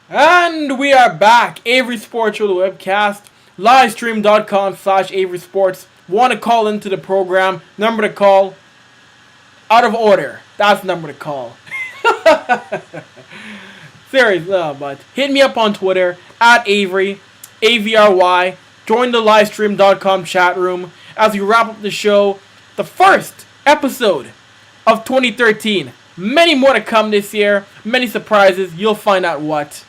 And we are back. Avry Sports Show, the webcast. Livestream.com/Avry Sports. Want to call into the program? Number to call. Out of order. That's the number to call. Seriously, no, but hit me up on Twitter at Avry, AVRY. Join the livestream.com chat room as we wrap up the show. The first episode of 2013. Many more to come this year. Many surprises. You'll find out what.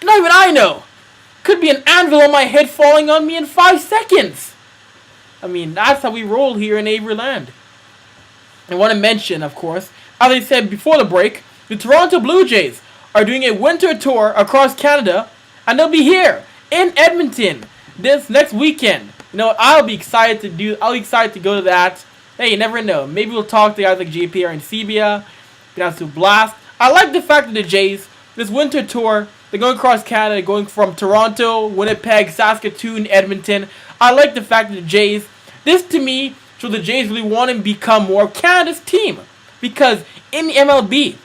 Not even I know. Could be an anvil on my head falling on me in 5 seconds. I mean, that's how we roll here in Avry Land. I want to mention, of course, as I said before the break, the Toronto Blue Jays are doing a winter tour across Canada, and they'll be here in Edmonton this next weekend. You know, I'll be excited to go to that. Hey, you never know. Maybe we'll talk to guys like JPR and Sebia. Get out to blast. I like the fact that the Jays, this winter tour, they're going across Canada, going from Toronto, Winnipeg, Saskatoon, Edmonton. I like the fact that the Jays, this to me, shows the Jays really want to become more of Canada's team. Because in the MLB,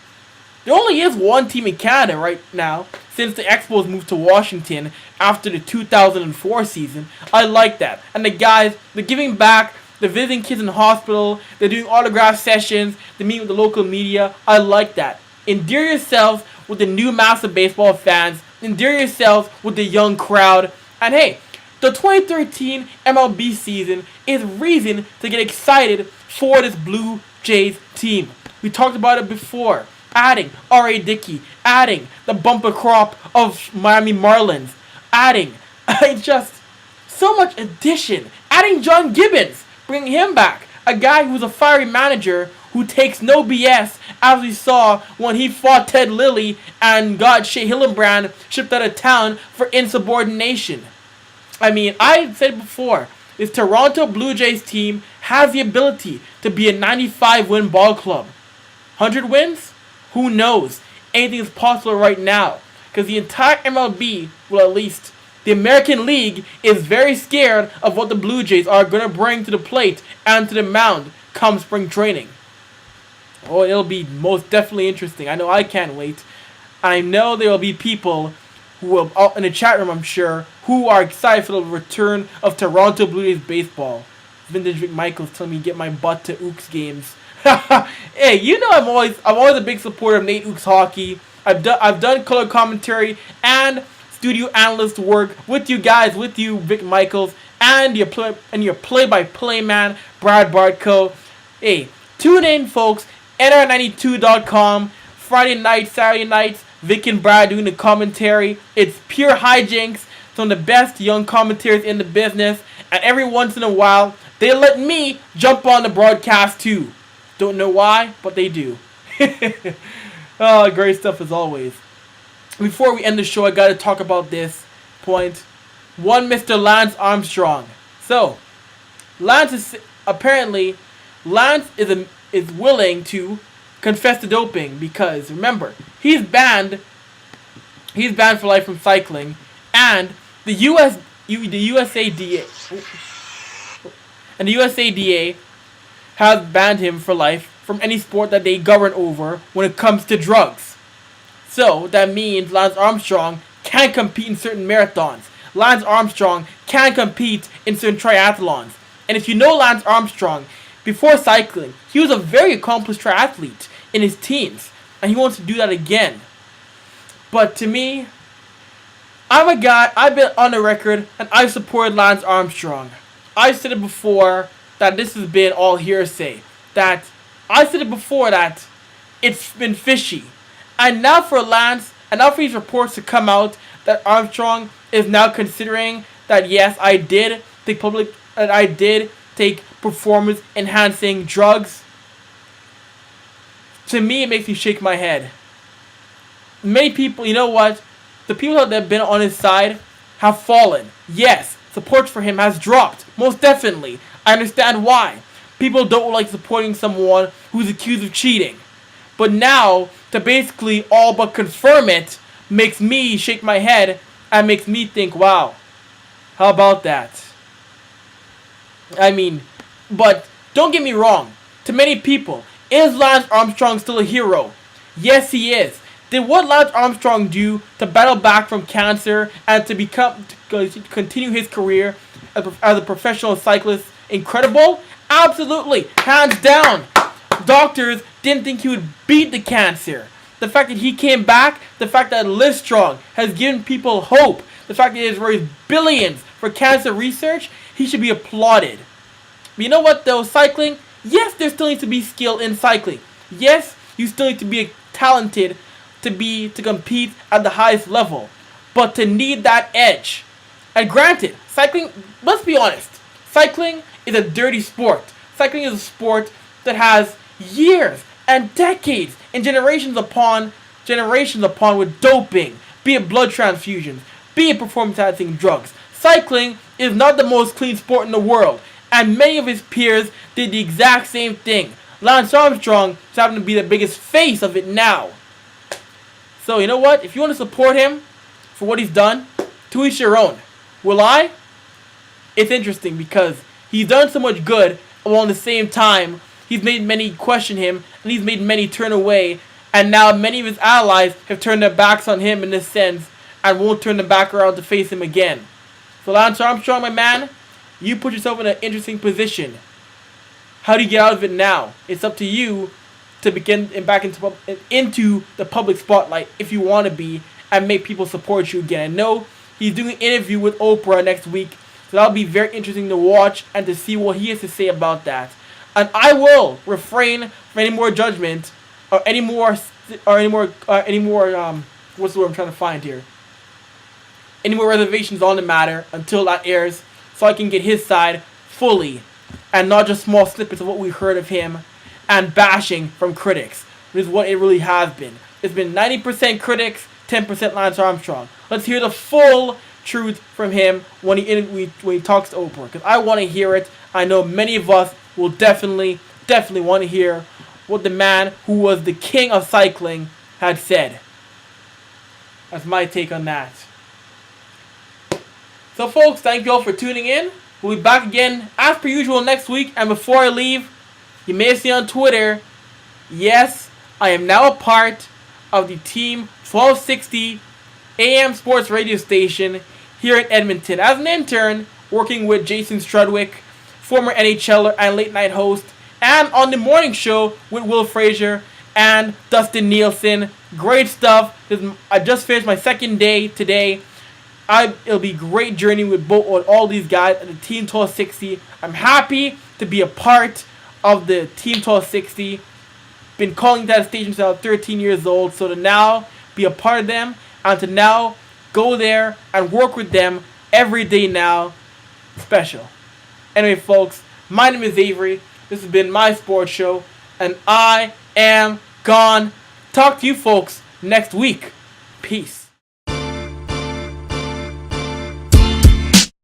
there only is one team in Canada right now, since the Expos moved to Washington after the 2004 season. I like that. And the guys, they're giving back, they're visiting kids in the hospital, they're doing autograph sessions, they meet with the local media. I like that. Endear yourselves with the new mass of baseball fans. Endear yourselves with the young crowd. And hey, the 2013 MLB season is reason to get excited for this Blue Jays team. We talked about it before. Adding R.A. Dickey. Adding the bumper crop of Miami Marlins. Adding just so much addition. Adding John Gibbons. Bringing him back. A guy who's a fiery manager who takes no BS, as we saw when he fought Ted Lilly and got Shea Hillenbrand shipped out of town for insubordination. I mean, I said before, this Toronto Blue Jays team has the ability to be a 95-win ball club. 100 wins? Who knows? Anything is possible right now. Because the entire MLB, well at least the American League, is very scared of what the Blue Jays are going to bring to the plate and to the mound come spring training. Oh, it'll be most definitely interesting. I know I can't wait. I know there will be people who will, in the chat room I'm sure, who are excited for the return of Toronto Blue Jays baseball. Vintage Vic Michaels telling me to get my butt to Ooks games. Hey, you know I'm always a big supporter of Nate Ooks hockey. I've done color commentary and studio analyst work with you guys, with you Vic Michaels, and your play-by-play man Brad Bartko. Hey, tune in, folks. NR92.com. Friday night, Saturday nights, Vic and Brad doing the commentary. It's pure hijinks. Some of the best young commentators in the business. And every once in a while, they let me jump on the broadcast too. Don't know why, but they do. Oh, great stuff as always. Before we end the show, I gotta talk about this point. One Mr. Lance Armstrong. So, Lance is willing to confess to doping because remember, he's banned for life from cycling, and the USADA has banned him for life from any sport that they govern over when it comes to drugs. So that means Lance Armstrong can't compete in certain marathons. Lance Armstrong can't compete in certain triathlons. And if you know Lance Armstrong, before cycling, he was a very accomplished triathlete in his teens, and he wants to do that again. But to me, I'm a guy, I've been on the record, and I've supported Lance Armstrong. I've said it before that this has been all hearsay. That it's been fishy. And now for Lance, and now for these reports to come out that Armstrong is now considering that yes, I did take performance enhancing drugs. To me, it makes me shake my head. Many people, you know what? The people that have been on his side have fallen. Yes, support for him has dropped. Most definitely. I understand why. People don't like supporting someone who's accused of cheating. But now, to basically all but confirm it, makes me shake my head and makes me think, wow, how about that? I mean, but don't get me wrong. To many people, is Lance Armstrong still a hero? Yes, he is. Did what Lance Armstrong do to battle back from cancer and to continue his career as a professional cyclist incredible? Absolutely, hands down. Doctors didn't think he would beat the cancer. The fact that he came back, the fact that Livestrong has given people hope, the fact that he has raised billions for cancer research, he should be applauded. But you know what though, cycling, yes, there still needs to be skill in cycling. Yes, you still need to be talented to compete at the highest level. But to need that edge. And granted, cycling, let's be honest, cycling is a dirty sport. Cycling is a sport that has years and decades and generations upon with doping, be it blood transfusions, be it performance enhancing drugs. Cycling is not the most clean sport in the world, and many of his peers did the exact same thing. Lance Armstrong is having to be the biggest face of it now. So you know what? If you want to support him for what he's done, to each your own. Will I? It's interesting because he's done so much good, while at the same time he's made many question him, and he's made many turn away, and now many of his allies have turned their backs on him in this sense, and won't turn them back around to face him again. So Lance Armstrong, my man, you put yourself in an interesting position. How do you get out of it now? It's up to you to begin back into the public spotlight if you want to be, and make people support you again. I know he's doing an interview with Oprah next week, so that'll be very interesting to watch and to see what he has to say about that. And I will refrain from any more judgment or any more what's the word I'm trying to find here? Any more reservations on the matter until that airs, so I can get his side fully and not just small snippets of what we heard of him and bashing from critics, which is what it really has been. It's been 90% critics, 10% Lance Armstrong. Let's hear the full truth from him when he talks to Oprah, because I want to hear it. I know many of us will definitely want to hear what the man who was the king of cycling had said. That's my take on that. So folks, thank you all for tuning in. We'll be back again as per usual next week. And before I leave, you may have seen on Twitter, yes, I am now a part of the Team 1260 AM Sports radio station here in Edmonton as an intern, working with Jason Strudwick, former NHLer and late night host, and on the morning show with Will Frazier and Dustin Nielsen. Great stuff. I just finished my second day today. It'll be a great journey with all these guys at the Team 1260. I'm happy to be a part of the Team 1260. Been calling that station since I was 13 years old, so to now be a part of them and to now go there and work with them every day now, special. Anyway, folks, my name is Avry. This has been my sports show, and I am gone. Talk to you folks next week. Peace.